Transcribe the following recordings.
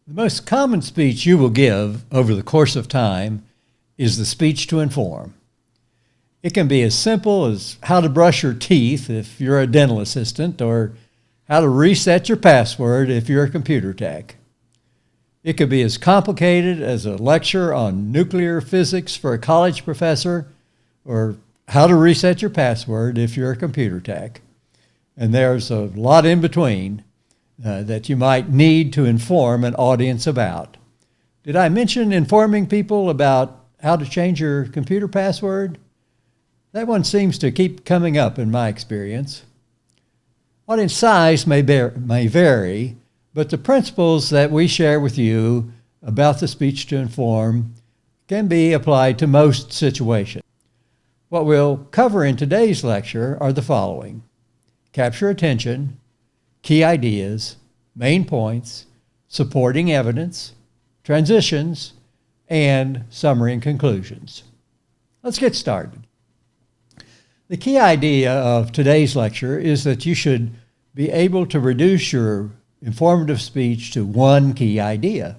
The most common speech you will give over the course of time is the speech to inform. It can be as simple as how to brush your teeth if you're a dental assistant, or how to reset your password if you're a computer tech. It could be as complicated as a lecture on nuclear physics for a college professor, or how to reset your password if you're a computer tech. And there's a lot in between that you might need to inform an audience about. Did I mention informing people about how to change your computer password? That one seems to keep coming up in my experience. Audience size may vary, but the principles that we share with you about the speech to inform can be applied to most situations. What we'll cover in today's lecture are the following: capture attention, key ideas, main points, supporting evidence, transitions, and summary and conclusions. Let's get started. The key idea of today's lecture is that you should be able to reduce your informative speech to one key idea.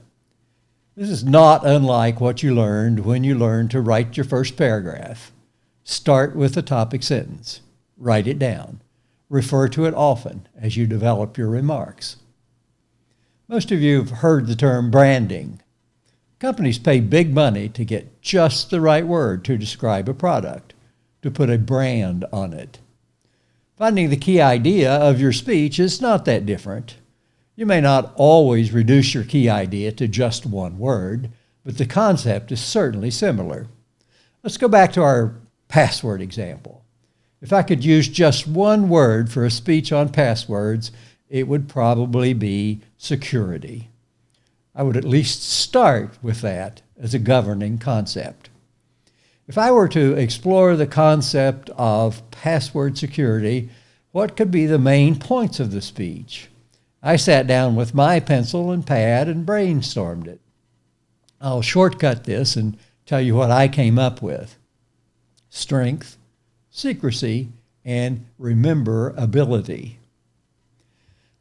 This is not unlike what you learned when you learned to write your first paragraph. Start with a topic sentence. Write it down. Refer to it often as you develop your remarks. Most of you have heard the term branding. Companies pay big money to get just the right word to describe a product, to put a brand on it. Finding the key idea of your speech is not that different. You may not always reduce your key idea to just one word, but the concept is certainly similar. Let's go back to our password example. If I could use just one word for a speech on passwords, it would probably be security. I would at least start with that as a governing concept. If I were to explore the concept of password security, what could be the main points of the speech? I sat down with my pencil and pad and brainstormed it. I'll shortcut this and tell you what I came up with: strength, secrecy, and rememberability.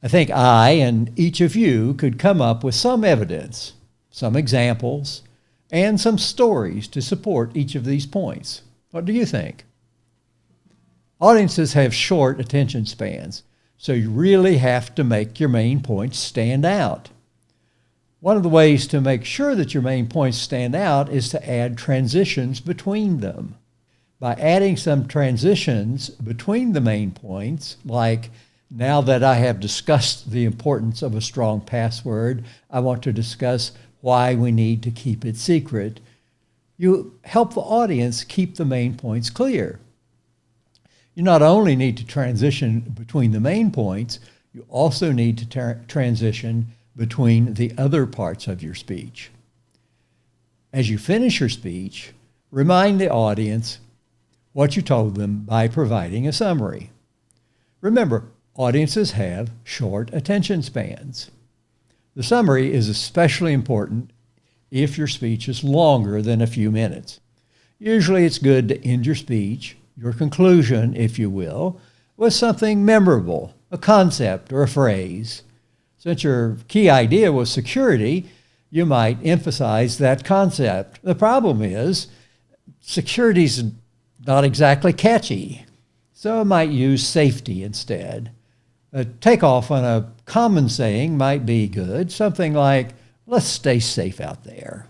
I think I and each of you could come up with some evidence, some examples, and some stories to support each of these points. What do you think? Audiences have short attention spans, so you really have to make your main points stand out. One of the ways to make sure that your main points stand out is to add transitions between them. By adding some transitions between the main points, like, now that I have discussed the importance of a strong password, I want to discuss why we need to keep it secret, you help the audience keep the main points clear. You not only need to transition between the main points, you also need to transition between the other parts of your speech. As you finish your speech, remind the audience what you told them by providing a summary. Remember, audiences have short attention spans. The summary is especially important if your speech is longer than a few minutes. Usually it's good to end your speech, your conclusion, if you will, with something memorable, a concept or a phrase. Since your key idea was security, you might emphasize that concept. The problem is, security's not exactly catchy, so I might use safety instead. A takeoff on a common saying might be good, something like, let's stay safe out there.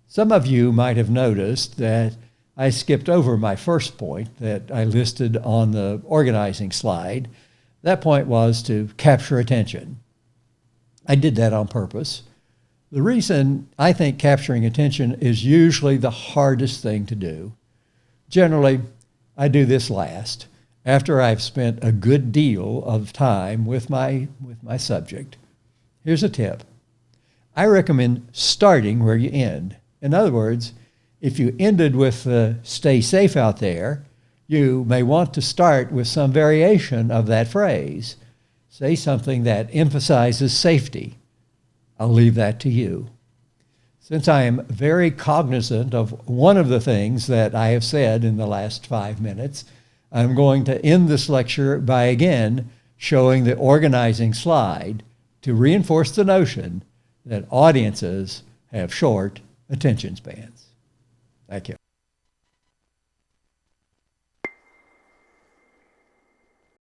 Some of you might have noticed that I skipped over my first point that I listed on the organizing slide. That point was to capture attention. I did that on purpose. The reason I think capturing attention is usually the hardest thing to do. Generally, I do this last, after I've spent a good deal of time with my subject. Here's a tip. I recommend starting where you end. In other words, if you ended with stay safe out there, you may want to start with some variation of that phrase. Say something that emphasizes safety. I'll leave that to you. Since I am very cognizant of one of the things that I have said in the last 5 minutes, I'm going to end this lecture by again showing the organizing slide to reinforce the notion that audiences have short attention spans. Thank you.